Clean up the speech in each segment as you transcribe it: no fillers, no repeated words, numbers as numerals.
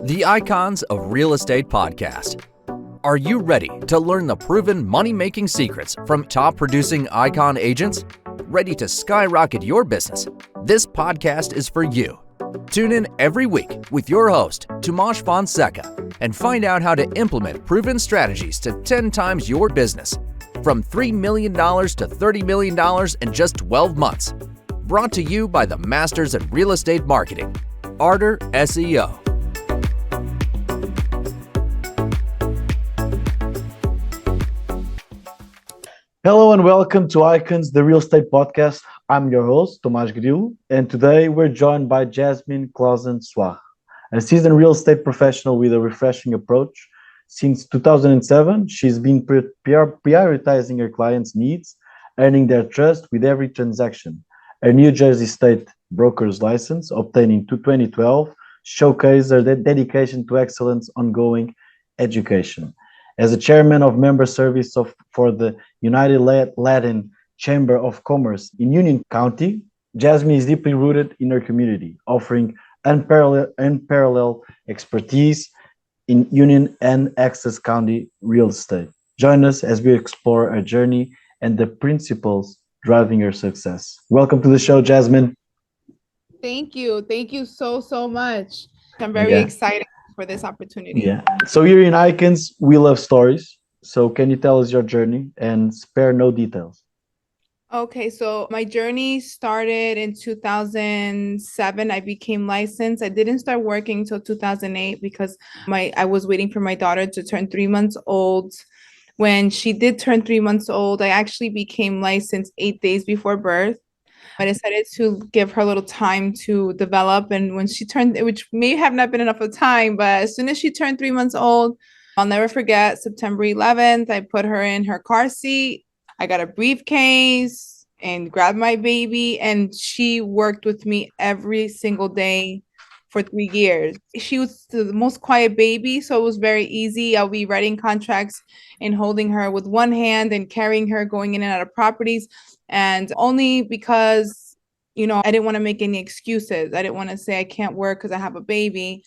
the Icons of Real Estate podcast. Are you ready to learn the proven money-making secrets from top-producing icon agents? Ready to skyrocket your business? This podcast is for you. Tune in every week with your host, Tomas Fonseca, and find out how to implement proven strategies to 10 times your business. From $3 million to $30 million in just 12 months. Brought to you by the Masters in Real Estate Marketing, Arter SEO. Hello and welcome to Icons, the Real Estate Podcast. I'm your host, Tomas Grillo, and today we're joined by Jazmine Clausen-Soir, a seasoned real estate professional with a refreshing approach. Since 2007, she's been prioritizing her clients' needs, earning their trust with every transaction. Her New Jersey state broker's license, obtained in 2012, showcased her dedication to excellence ongoing education. As a chairman of member service for the United Latin Chamber of Commerce in Union County, Jazmine is deeply rooted in her community, offering unparalleled expertise in Union and Access County real estate. Join us as we explore her journey and the principles driving her success. Welcome to the show, Jazmine. Thank you. Thank you so much. I'm very excited for this opportunity. Yeah. So here in Icons, we love stories. So can you tell us your journey and spare no details? Okay, so my journey started in 2007. I became licensed. I didn't start working until 2008 because I was waiting for my daughter to turn 3 months old. When she did turn 3 months old, I actually became licensed 8 days before birth. I decided to give her a little time to develop. And when she turned, which may have not been enough of time, but as soon as she turned 3 months old, I'll never forget September 11th, I put her in her car seat. I got a briefcase and grabbed my baby, and she worked with me every single day for 3 years. She was the most quiet baby, so it was very easy. I'll be writing contracts and holding her with one hand and carrying her going in and out of properties. And only because, I didn't want to make any excuses. I didn't want to say I can't work because I have a baby.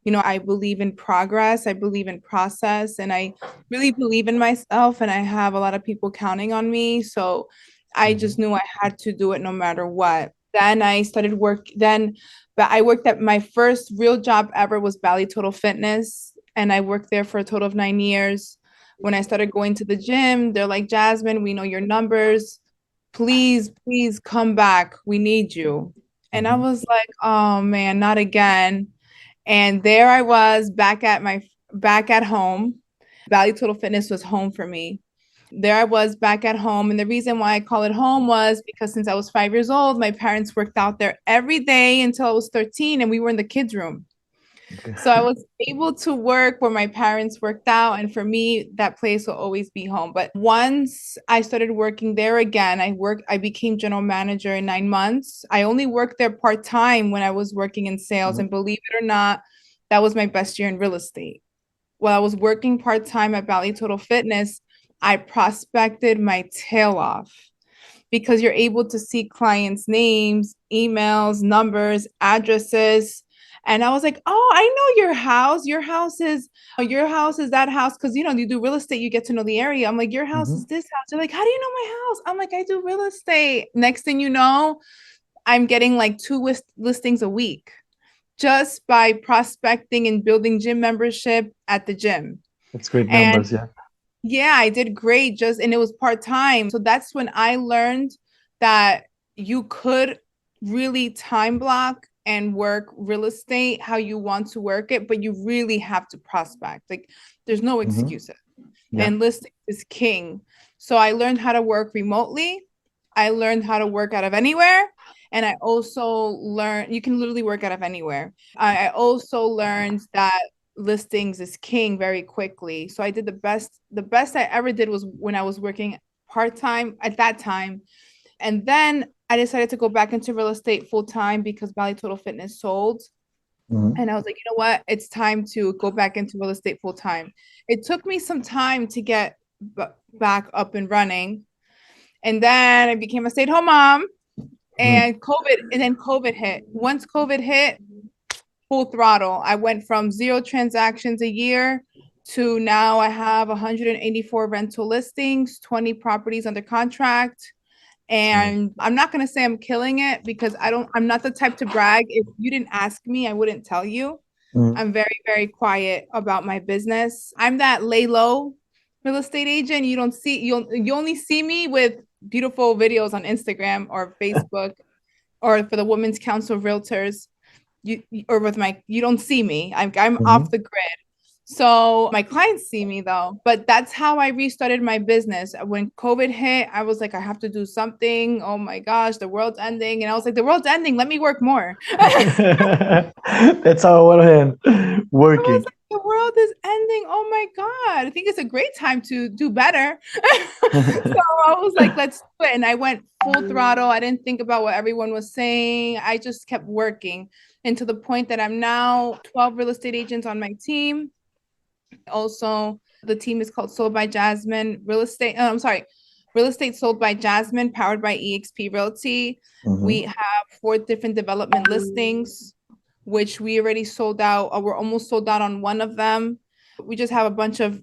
I believe in progress. I believe in process, and I really believe in myself, and I have a lot of people counting on me. So I just knew I had to do it no matter what. Then I started work. But I worked at my first real job ever was Bally Total Fitness. And I worked there for a total of 9 years. When I started going to the gym, they're like, Jazmine, we know your numbers. Please come back. We need you. And I was like, oh man, not again. And there I was back at home. Bally Total Fitness was home for me. There I was back at home. And the reason why I call it home was because since I was 5 years old, my parents worked out there every day until I was 13, and we were in the kids' room. So I was able to work where my parents worked out. And for me, that place will always be home. But once I started working there again, I became general manager in 9 months. I only worked there part-time when I was working in sales. And believe it or not, that was my best year in real estate. While I was working part-time at Bally Total Fitness, I prospected my tail off because you're able to see clients' names, emails, numbers, addresses. And I was like, oh, I know your house. Your house is that house. Because, you do real estate, you get to know the area. I'm like, your house is this house. They're like, how do you know my house? I'm like, I do real estate. Next thing you know, I'm getting like 2 listings a week just by prospecting and building gym membership at the gym. That's great numbers, yeah. Yeah, I did great and it was part-time. So that's when I learned that you could really time block and work real estate how you want to work it, but you really have to prospect. Like there's no excuses. And listing is king. So I learned how to work remotely. I learned how to work out of anywhere. And I also learned you can literally work out of anywhere. I also learned that listings is king very quickly. So I did the best I ever did was when I was working part-time at that time. And then I decided to go back into real estate full-time because Bally Total Fitness sold. And I was like, you know what? It's time to go back into real estate full-time. It took me some time to get back up and running. And then I became a stay-at-home mom. And COVID hit. Once COVID hit, full throttle. I went from 0 transactions a year to now I have 184 rental listings, 20 properties under contract. And I'm not going to say I'm killing it because I'm not the type to brag. If you didn't ask me, I wouldn't tell you. Mhm. I'm very, very quiet about my business. I'm that lay low real estate agent. You only see me with beautiful videos on Instagram or Facebook or for the Women's Council of Realtors. You don't see me. I'm off Mhm. the grid. So my clients see me though, but that's how I restarted my business. When COVID hit, I was like, I have to do something. Oh my gosh, the world's ending. And I was like, the world's ending. Let me work more. That's how I went ahead I was working. like, the world is ending. Oh my God. I think it's a great time to do better. So I was like, let's do it. And I went full throttle. I didn't think about what everyone was saying. I just kept working. And to the point that I'm now 12 real estate agents on my team. Also, the team is called Sold by Jasmine Real Estate. I'm sorry, Real Estate Sold by Jasmine, powered by EXP Realty. We Mhm. have 4 different development listings, which we already sold out, or we're almost sold out on one of them. We just have a bunch of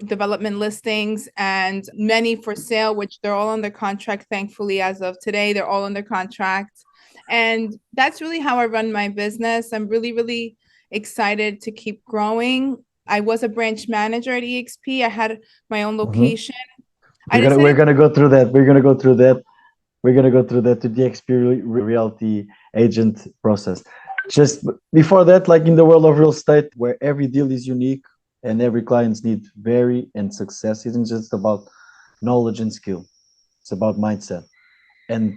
development listings and many for sale, which they're all under contract. Thankfully, as of today, they're all under contract. And that's really how I run my business. I'm really, really excited to keep growing. I was a branch manager at EXP. I had my own Mhm. location. I We're decided, gonna go through that. We're gonna go through that. We're gonna go through that to the experience realty agent process. Just before that, like in the world of real estate, where every deal is unique and every client's need vary, and success isn't just about knowledge and skill. It's about mindset. And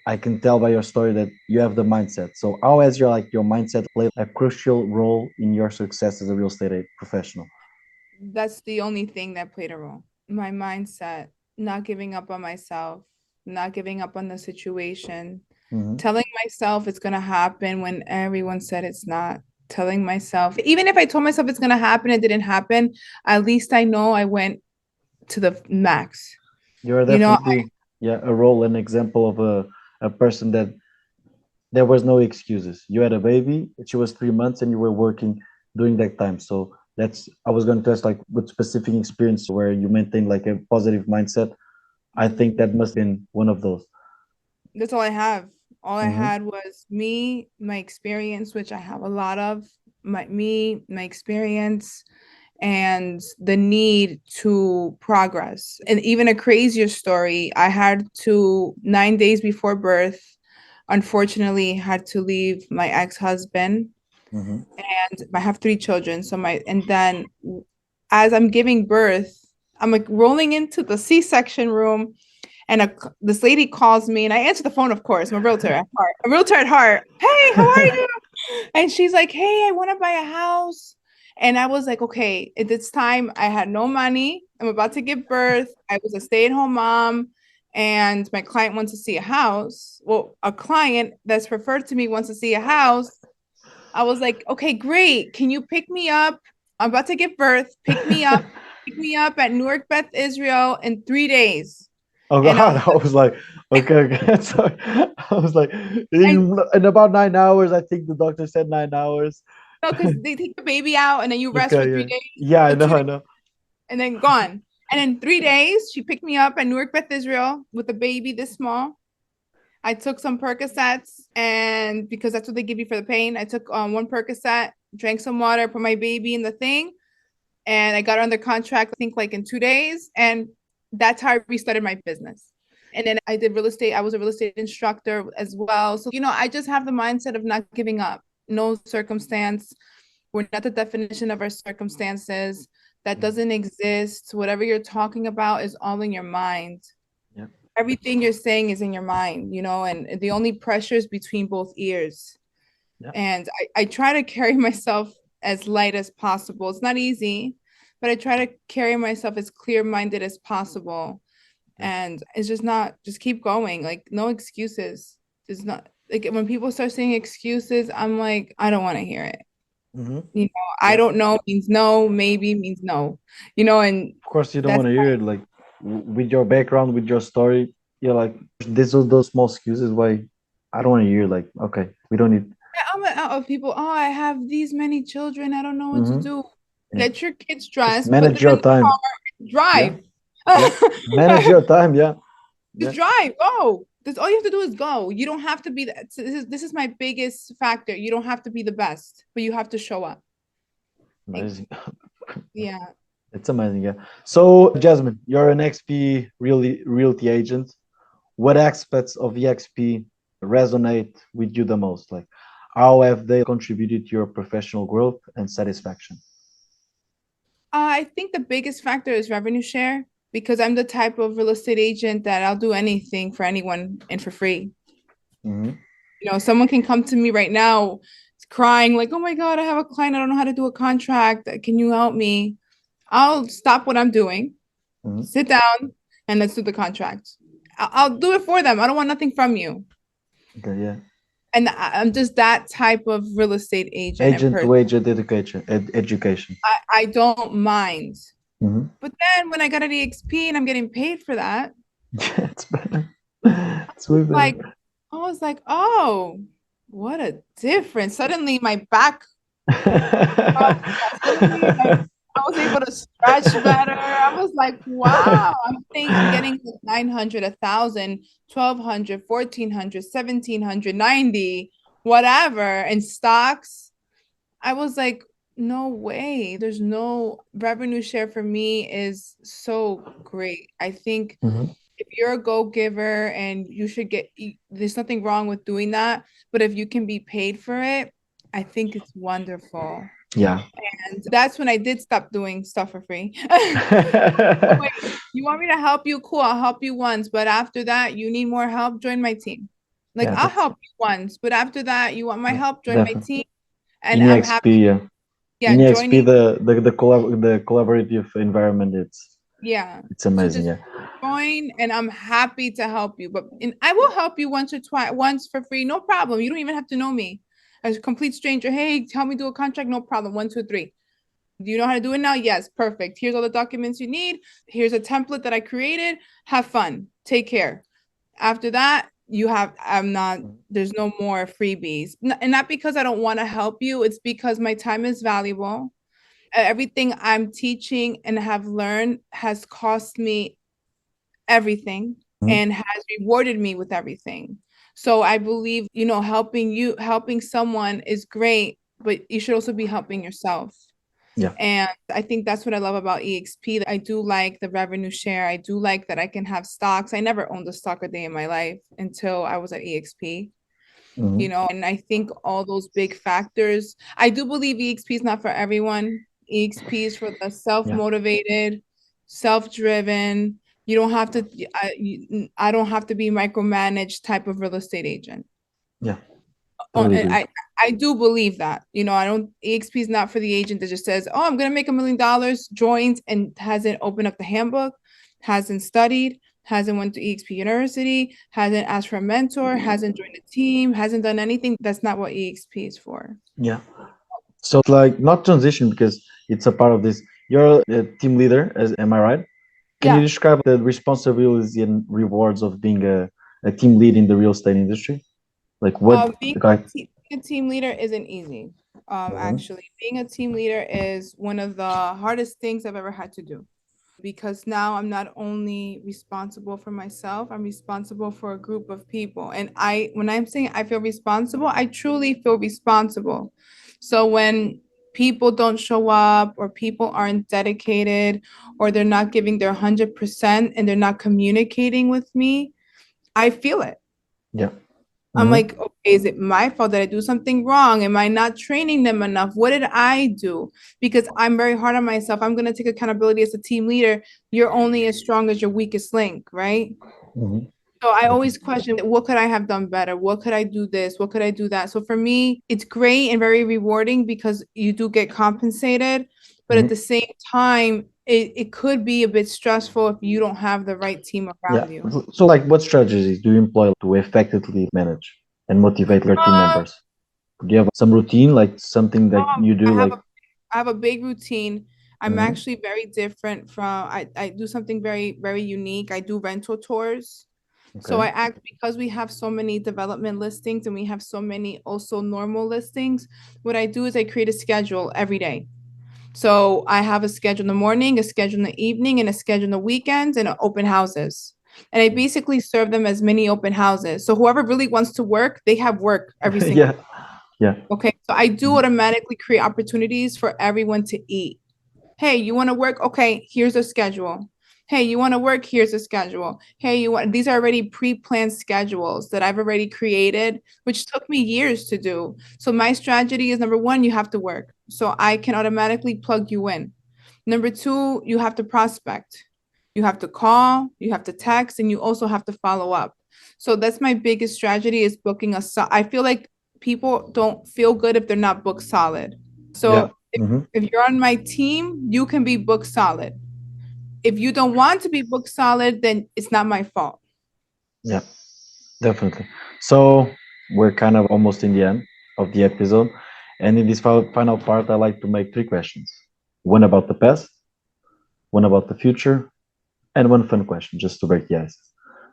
I can tell by your story that you have the mindset. So how has your mindset played a crucial role in your success as a real estate professional? that's the only thing that played a role. My mindset, not giving up on myself, not giving up on the situation, Hmm. telling myself it's going to happen when everyone said it's not. Telling myself, even if I told myself it's going to happen, it didn't happen, at least I know I went to the max. You are You know, definitely, yeah, a role and example of a person that there was no excuses. You had a baby, she was 3 months, and you were working during that time. So that's I was going to ask like with specific experience where you maintain like a positive mindset. I think that must have been one of those. that's all I have. All I Hmm. had was me, my experience, which I have a lot of, my experience, and the need to progress. And even a crazier story, I had to 9 days before birth, unfortunately, had to leave my ex-husband, Hmm. and I have 3 children. And then as I'm giving birth, I'm like rolling into the C-section room, and this lady calls me, and I answer the phone, of course. I'm a realtor at heart. A realtor at heart. Hey, how are you? And she's like, hey, I want to buy a house. And I was like, okay, at this time, I had no money. I'm about to give birth. I was a stay-at-home mom, and my client wants to see a house. Well, a client that's referred to me wants to see a house. I was like, okay, great. Can you pick me up? I'm about to give birth. Pick me up at Newark, Beth Israel in 3 days. Oh And God, I was like, okay, okay. So I was like, and in about 9 hours, I think the doctor said 9 hours. no, because they take the baby out and then you rest for Okay, three yeah, days, yeah, I or know, 2 days, I know. and then gone. And in 3 days, she picked me up at Newark, Beth Israel with a baby this small. I took some Percocets, and because that's what they give you for the pain, I took 1 Percocet, drank some water, put my baby in the thing, and I got her under contract, I think like in 2 days. And that's how I restarted my business. And then I did real estate. I was a real estate instructor as well. So, I just have the mindset of not giving up. No circumstance. We're not the definition of our circumstances. That doesn't exist. Whatever you're talking about is all in your mind. Yeah, Everything you're saying is in your mind, and the only pressure is between both ears. yeah. And I try to carry myself as light as possible. It's not easy, but I try to carry myself as clear-minded as possible. Yeah. And it's just not, just keep going. Like, no excuses. It's not like when people start saying excuses, I'm like, I don't want to hear it. Hmm. I Yeah. don't know means no, maybe means no, and Of course, you don't that's want to hear it. Like with your background, with your story, you're like, this are those small excuses why I don't want to hear. Like, okay, we don't need. out of people, oh, I have these many children, I don't know what to do. Yeah. Get your kids Just dressed, put manage them in your the time. car, drive. Yeah. Manage your time. Yeah. Just drive, go. That's all you have to do is go. You don't have to be this is my biggest factor. You don't have to be the best, but you have to show up. Amazing. Yeah. It's amazing. Yeah. So, Jasmine, you're an XP realty agent. What aspects of EXP resonate with you the most? Like, how have they contributed to your professional growth and satisfaction? I think the biggest factor is revenue share because I'm the type of real estate agent that I'll do anything for anyone and for free. Mm-hmm. You know, someone can come to me right now crying like, oh my God, I have a client. I don't know how to do a contract. Can you help me? I'll stop what I'm doing, Mm-hmm. sit down, and let's do the contract. I'll do it for them. I don't want nothing from you. Okay, yeah. And I'm just that type of real estate agent. Agent to agent education. I don't mind. Mm-hmm. But then when I got an EXP and I'm getting paid for that, Yeah, it's better. It's way like better. I was like, oh, what a difference. Suddenly my back suddenly I was able to stretch better. I was like, wow, I'm getting 900, 1,000, 1,200, 1,400, 1,790, whatever in stocks. I was like, no way. There's no revenue share for me is so great. I think Mm-hmm. if you're a go-giver and you should there's nothing wrong with doing that, but if you can be paid for it, I think it's wonderful. Yeah. And that's when I did stop doing stuff for free. Wait, you want me to help you? Cool, I'll help you once, but after that, you need more help, join my team. Like Yeah, I'll help you once, but after that, you want my help, join my definitely. team. And In I'm happy, EXP, yeah. yeah, In EXP, joining, the collaborative environment, yeah. it's So amazing. just Yeah. join and I'm happy to help you. But I will help you once or twice, once for free, no problem. You don't even have to know me. As a complete stranger, hey, help me do a contract, no problem. 1, 2, 3. Do you know how to do it now? Yes, perfect. Here's all the documents you need. Here's a template that I created. Have fun. Take care. After that, there's no more freebies. And not because I don't want to help you, it's because my time is valuable. Everything I'm teaching and have learned has cost me everything Mhm. and has rewarded me with everything. So I believe, helping someone is great, but you should also be helping yourself. Yeah. And I think that's what I love about EXP. I do like the revenue share. I do like that I can have stocks. I never owned a stock a day in my life until I was at EXP, Mhm. and I think all those big factors, I do believe EXP is not for everyone. EXP is for the Yeah. self-motivated, self-driven. You don't have to, I don't have to be micromanaged type of real estate agent. Yeah. Oh, Totally and agree. I do believe that. EXP is not for the agent that just says, oh, I'm gonna make $1 million, joins and hasn't opened up the handbook, hasn't studied, hasn't went to EXP University, hasn't asked for a mentor, hasn't joined a team, hasn't done anything. That's not what EXP is for. Yeah. So like not transition because it's a part of this. You're a team leader, am I right? Can you Yeah. describe the responsibilities and rewards of being a team lead in the real estate industry? Like what Being like a team leader isn't easy. Mhm. Actually, being a team leader is one of the hardest things I've ever had to do. Because now I'm not only responsible for myself, I'm responsible for a group of people. And when I'm saying I feel responsible, I truly feel responsible. So when people don't show up or people aren't dedicated or they're not giving their 100% and they're not communicating with me, I feel it. Yeah. I'm Mhm. like, okay, is it my fault? Did I do something wrong? Am I not training them enough? What did I do? Because I'm very hard on myself. I'm going to take accountability as a team leader. You're only as strong as your weakest link, right? Mhm. So I always question, what could I have done better? What could I do this? What could I do that? So for me, it's great and very rewarding because you do get compensated. But at Mhm. the same time, it could be a bit stressful if you don't have the right team Yeah. around you. So like what strategies do you employ to effectively manage and motivate your team Um, members? Do you have some routine, like something that you do I have like a I have a big routine. I'm Mhm. actually very different from I do something very, very unique. I do rental tours. So I Okay. act because we have so many development listings and we have so many also normal listings. What I do is I create a schedule every day. So I have a schedule in the morning, a schedule in the evening, and a schedule in the weekends and open houses. And I basically serve them as mini open houses. So whoever really wants to work, they have work every single Yeah. day. Yeah. Okay. So I do automatically create opportunities for everyone to eat. Hey, you want to work? Okay, here's a schedule. Hey, you want to work? Here's a schedule. Hey, you want these are already pre-planned schedules that I've already created, which took me years to do. So my strategy is number one, you have to work. So I can automatically plug you in. Number two, you have to prospect. You have to call, you have to text, and you also have to follow up. So that's my biggest strategy is booking I feel like people don't feel good if they're not booked solid. Yeah. So if you're on my team, you can be booked solid. If you don't want to be booked solid, then it's not my fault. Yeah. Definitely. So we're kind of almost in the end of the episode. And in this final part, I like to make three questions. One about the past, one about the future, and one fun question just to break the ice.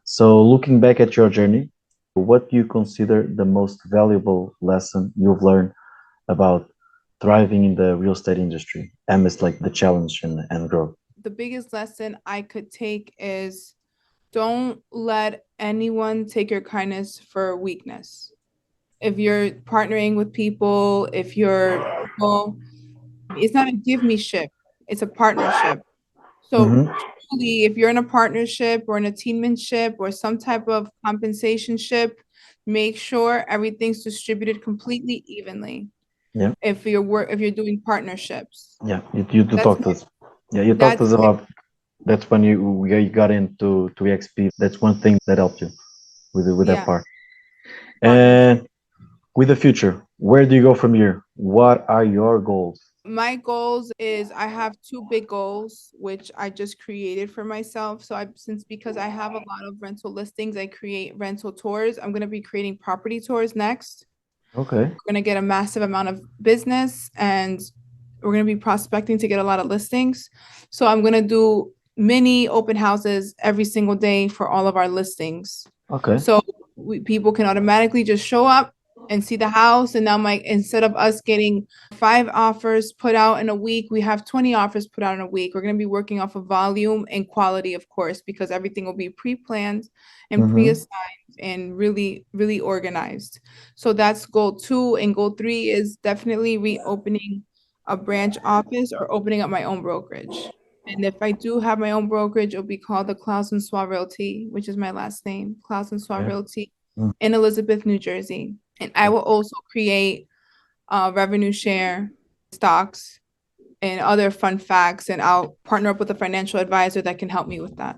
So looking back at your journey, what do you consider the most valuable lesson you've learned about thriving in the real estate industry amidst like the challenge and growth? The biggest lesson I could take is don't let anyone take your kindness for weakness. If you're partnering with people, if you're, well, it's not a give me ship, it's a partnership. So Mm-hmm. truly, if you're in a partnership or in a teammanship or some type of compensation ship, make sure everything's distributed completely evenly. Yeah. If you're doing partnerships, Yeah. You that's talked to us. Yeah, you talked to that's us about that's when you got into to EXP. That's one thing that helped you with that yeah, part. partnership. And with the future, where do you go from here? What are your goals? My goals is I have two big goals which I just created for myself. So I since because I have a lot of rental listings, I create rental tours. I'm going to be creating property tours next. Okay. We're going to get a massive amount of business and we're going to be prospecting to get a lot of listings. So I'm going to do mini open houses every single day for all of our listings. Okay. So people can automatically just show up and see the house. And now, instead of us getting 5 offers put out in a week, we have 20 offers put out in a week. We're going to be working off of volume and quality, of course, because everything will be pre-planned and Mm-hmm. pre-assigned and really, really organized. So that's goal 2. And goal 3 is definitely reopening a branch office or opening up my own brokerage. And if I do have my own brokerage, it'll be called the Clausen-Soir Realty, which is my last name, Clausen-Soir Okay. Realty Mm. in Elizabeth, New Jersey. And I will also create revenue share stocks and other fun facts, and I'll partner up with a financial advisor that can help me with that.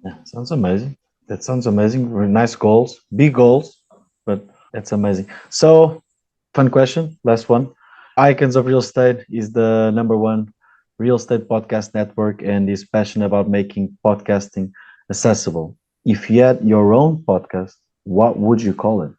Yeah, sounds amazing. That sounds amazing. Very nice goals, big goals, but that's amazing. So, fun question, last one. Icons of Real Estate is the #1 real estate podcast network and is passionate about making podcasting accessible. If you had your own podcast, what would you call it?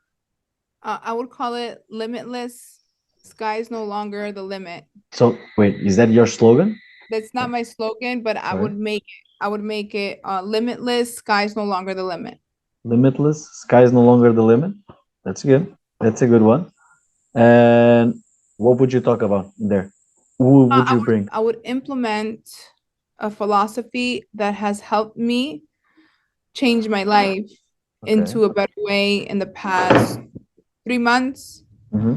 I would call it Limitless. Sky's no longer the limit. So, wait, is that your slogan? That's not my slogan, but Sorry. I would make it limitless. Sky's no longer the limit. Limitless. Sky is no longer the limit. That's good. That's a good one. And what would you talk about in there? Who would you bring? I would implement a philosophy that has helped me change my life Okay. into a better way in the past 3 months. Mm-hmm.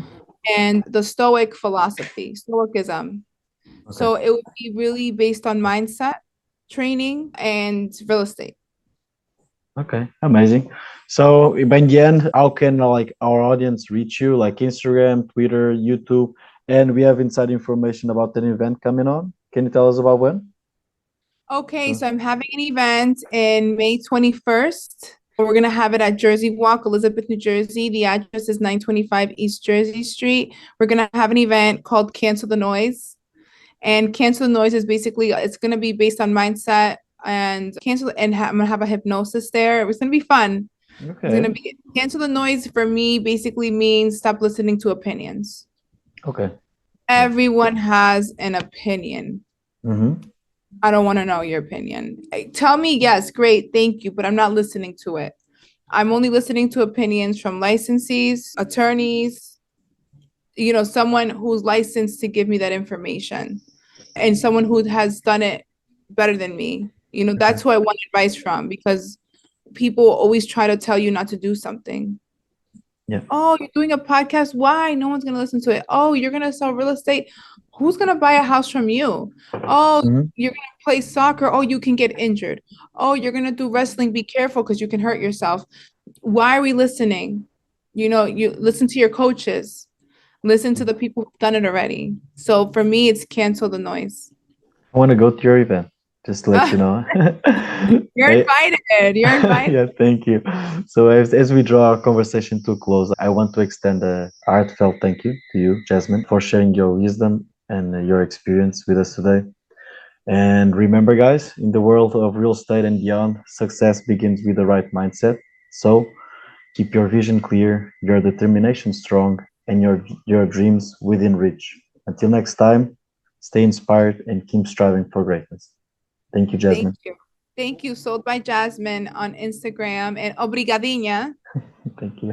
And the Stoic philosophy, Stoicism. Okay. So it would be really based on mindset, training, and real estate. Okay. Amazing. So in the end, how can like our audience reach you? Like Instagram, Twitter, YouTube, and we have inside information about an event coming on. Can you tell us about when? Okay, Sure. so I'm having an event in May 21st. We're going to have it at Jersey Walk, Elizabeth, New Jersey. The address is 925 East Jersey Street. We're going to have an event called Cancel the Noise. And Cancel the Noise is basically, it's going to be based on mindset and I'm going to have a hypnosis there. It's going to be fun. It's going to Okay. be Cancel the Noise for me basically means stop listening to opinions. Okay. Everyone has an opinion. Mm-hmm. I don't want to know your opinion. Tell me, yes, great, thank you, but I'm not listening to it. I'm only listening to opinions from licensees, attorneys, someone who's licensed to give me that information and someone who has done it better than me. That's who I want advice from, because people always try to tell you not to do something. Yeah. Oh, you're doing a podcast. Why? No one's going to listen to it. Oh, you're going to sell real estate. Who's going to buy a house from you? Oh, you're going to play soccer. Oh, you can get injured. Oh, you're going to do wrestling. Be careful because you can hurt yourself. Why are we listening? You listen to your coaches, listen to the people who've done it already. So for me, it's cancel the noise. I want to go to your event, just to let you know. You're invited. You're invited. Yeah, thank you. So as we draw our conversation to a close, I want to extend a heartfelt thank you to you, Jasmine, for sharing your wisdom and your experience with us today. And remember, guys, in the world of real estate and beyond, success begins with the right mindset. So keep your vision clear, your determination strong, and your dreams within reach. Until next time, stay inspired and keep striving for greatness. Thank you, Jasmine. Thank you. Thank you. Sold by Jasmine on Instagram and obrigadinha. Thank you.